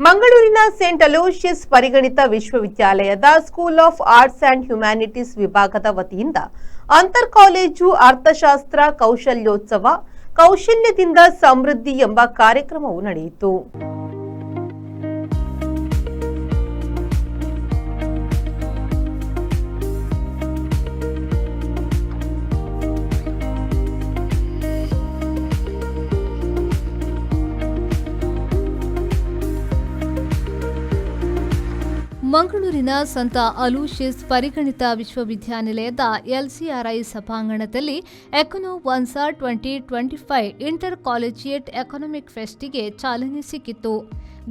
ಮಂಗಳೂರಿನ Saint Aloysius ಪರಿಗಣಿತ ವಿಶ್ವವಿದ್ಯಾಲಯದ school of arts and humanities ವಿಭಾಗದ ವತಿಯಿಂದ ಅಂತರ್ ಕಾಲೇಜು ಅರ್ಥಶಾಸ್ತ್ರ ಕೌಶಲ್ಯೋತ್ಸವ ಕೌಶಲ್ಯದಿಂದ ಸಮೃದ್ಧಿ ಎಂಬ ಕಾರ್ಯಕ್ರಮವು ನಡೆಯಿತು. ಮಂಗಳೂರಿನ ಸಂತ ಅಲೋಷಿಯಸ್ ಪರಿಗಣಿತ ವಿಶ್ವವಿದ್ಯಾನಿಲಯದ ಎಲ್ಸಿಆರ್ಐ ಸಭಾಂಗಣದಲ್ಲಿ ಎಕನೋ ಒನ್ಸಾ 2025 ಇಂಟರ್ ಕಾಲೇಜಿಯೇಟ್ ಎಕನಾಮಿಕ್ ಫೆಸ್ಟ್ಗೆ ಚಾಲನೆ ಸಿಕ್ಕಿತು.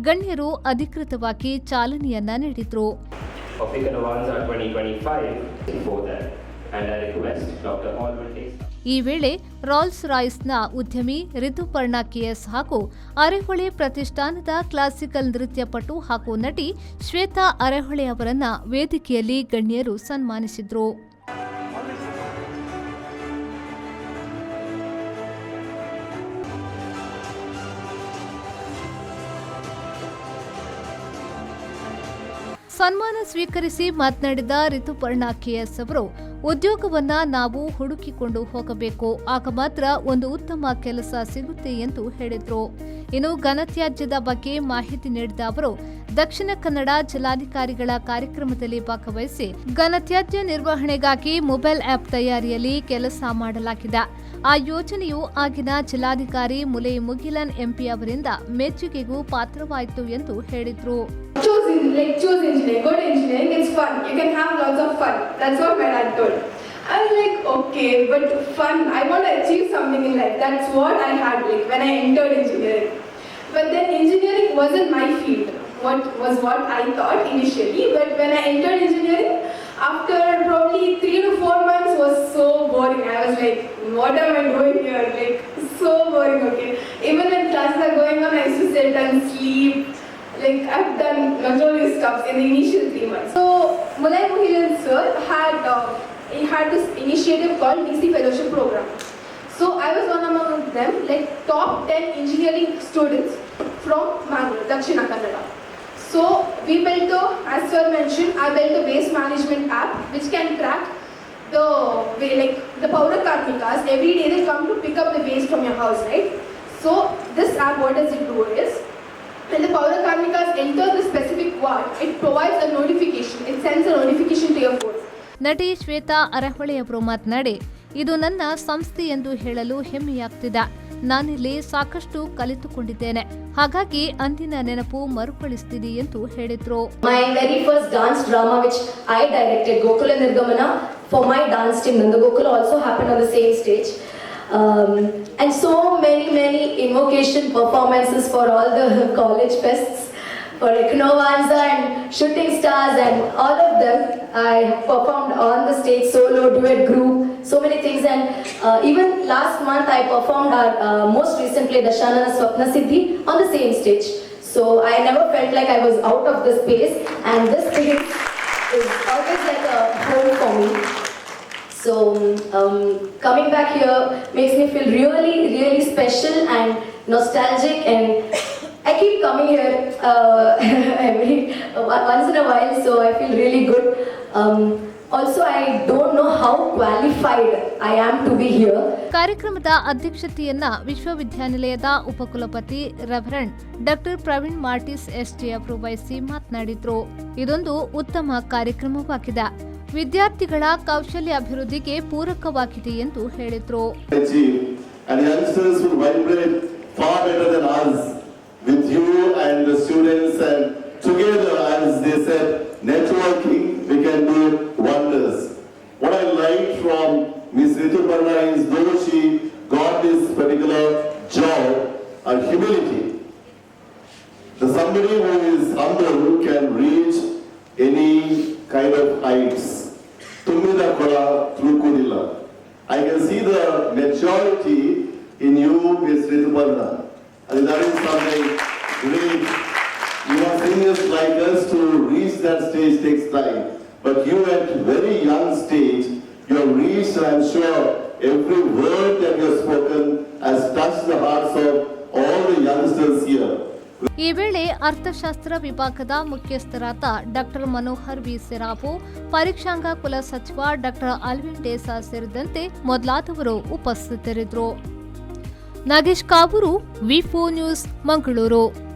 ಗಣ್ಯರು ಅಧಿಕೃತವಾಗಿ ಚಾಲನೆಯನ್ನ ನೀಡಿದ್ರು. ಈ ವೇಳೆ ರಾಲ್ಸ್ ರಾಯ್ಸ್ನ ಉದ್ಯಮಿ ರಿತುಪರ್ಣ ಕೆಎಸ್ ಹಾಗೂ ಅರೆಹೊಳೆ ಪ್ರತಿಷ್ಠಾನದ ಕ್ಲಾಸಿಕಲ್ ನೃತ್ಯಪಟು ಹಾಗೂ ನಟಿ ಶ್ವೇತಾ ಅರೆಹೊಳೆ ಅವರನ್ನ ವೇದಿಕೆಯಲ್ಲಿ ಗಣ್ಯರು ಸನ್ಮಾನಿಸಿದ್ರು. ಸನ್ಮಾನ ಸ್ವೀಕರಿಸಿ ಮಾತನಾಡಿದ ರಿತುಪರ್ಣ ಕೆಎಸ್ ಅವರು, ಉದ್ಯೋಗವನ್ನ ನಾವು ಹುಡುಕಿಕೊಂಡು ಹೋಗಬೇಕು, ಆಗ ಮಾತ್ರ ಒಂದು ಉತ್ತಮ ಕೆಲಸ ಸಿಗುತ್ತೆ ಎಂದು ಹೇಳಿದ್ರು. ಇನ್ನು ಘನತ್ಯಾಜ್ಯದ ಬಗ್ಗೆ ಮಾಹಿತಿ ನೀಡಿದ ಅವರು, ದಕ್ಷಿಣ ಕನ್ನಡ ಜಿಲ್ಲಾಧಿಕಾರಿಗಳ ಕಾರ್ಯಕ್ರಮದಲ್ಲಿ ಭಾಗವಹಿಸಿ ಘನತ್ಯಾಜ್ಯ ನಿರ್ವಹಣೆಗಾಗಿ ಮೊಬೈಲ್ ಆಪ್ ತಯಾರಿಯಲ್ಲಿ ಕೆಲಸ ಮಾಡಲಾಗಿದೆ. ಆ ಯೋಜನೆಯು ಆಗಿನ ಜಿಲ್ಲಾಧಿಕಾರಿ ಮುಲೆ ಮುಗಿಲನ್ ಎಂಪಿ ಅವರಿಂದ ಮೆಚ್ಚುಗೆಗೂ ಪಾತ್ರವಾಯಿತು ಎಂದು ಹೇಳಿದ್ರು. Choose engineering, go to engineering, it's fun, you can have lots of fun. That's what my dad told. I was like, okay, but fun, I want to achieve something in life. That's what I had when I entered engineering. But then engineering wasn't my field, what I thought initially. But when I entered engineering, after probably 3 to 4 months was so boring. I was like, what am I doing here? So boring, okay. Even when classes are going on, I used to sit and sleep. I've done majority stuff in the initial 3 months. So Mulay Muhilan sir had this initiative called DC Fellowship Program. So I was one among them, top 10 engineering students from Mangalore, Dakshina Kannada. So we built as sir mentioned, I built a waste management app which can track the Paura Karmikas. Every day they come to pick up the waste from your house, right? So this app, what does it do is, when the Paura Karmikas enter the specific ward, it provides a notification. It sends a notification to your phone. ನಟಿ ಶ್ವೇತಾ ಅರೆಹೊಳೆ ಅವರು ಮಾತನಾಡಿ, ಇದು ನನ್ನ ಸಂಸ್ಥೆ ಎಂದು ಹೇಳಲು ಹೆಮ್ಮೆಯಾಗ್ತಿದೆ. ನಾನಿಲ್ಲಿ ಸಾಕಷ್ಟು ಕಲಿತುಕೊಂಡಿದ್ದೇನೆ, ಹಾಗಾಗಿ ಅಂದಿನ ನೆನಪು ಮರುಕಳಿಸ್ತೀನಿ ಎಂದು ಹೇಳಿದ್ರು. My very first dance drama which I directed, Gokula Nirgamana, for my dance team Nanda Gokula also happened on the same stage. And so many invocation performances for all the college fests, for Eknovanza and Shooting Stars and all of them. I performed on the stage, solo, duet, group, so many things. And even last month I performed our most recent play, Dashanana Swapna Siddhi, on the same stage. So I never felt like I was out of the space, and this thing is always like a home for me. So coming back here makes me feel really special and nostalgic, and I keep coming here once in a while, so I feel really good. Also, I don't know how qualified I am to be here. ಕಾರ್ಯಕ್ರಮದ ಅಧ್ಯಕ್ಷತೆಯನ್ನ ವಿಶ್ವವಿದ್ಯಾನಿಲಯದ ಉಪಕುಲಪತಿ reverend doctor Praveen ಮಾರ್ಟಿಸ್ SJ ಅವರು ವಹಿಸಿ ಮಾತನಾಡಿದ್ರು. ಇದೊಂದು ಉತ್ತಮ ಕಾರ್ಯಕ್ರಮವಾಗಿದೆ, ವಿದ್ಯಾರ್ಥಿಗಳ ಕೌಶಲ್ಯ ಅಭಿವೃದ್ಧಿಗೆ ಪೂರಕವಾಗಿದೆ ಎಂದು ಹೇಳಿದ್ರು. With you and the students, and together, as they said, networking, we can do wonders. What I liked from Ms. Rituparna is, though she got this particular job, her humility. Somebody who is humble can reach any kind of heights. Tumida kola thulukudilla. I can see the maturity in you, Ms. Rituparna. And that is something great. You are seniors like us, to reach that stage takes time. But you at very young stage, you have reached, and I'm sure every word that you have spoken has touched the hearts of all the youngsters here. ಈ ವೇಳೆ ಅರ್ಥಶಾಸ್ತ್ರ ವಿಭಾಗದ ಮುಖ್ಯಸ್ಥರಾದ doctor Manohar V Serrao, ಪರೀಕ್ಷಾಂಗ ಕುಲ ಸಚಿವ doctor Alvin ಡೇಸಾ ಸೇರಿದಂತೆ ಮೊದಲಾದವರು ಉಪಸ್ಥಿತರಿದ್ದರು. ನಾಗೇಶ್ ಕಾವೂರು, ವಿ4 ನ್ಯೂಸ್, ಮಂಗಳೂರು.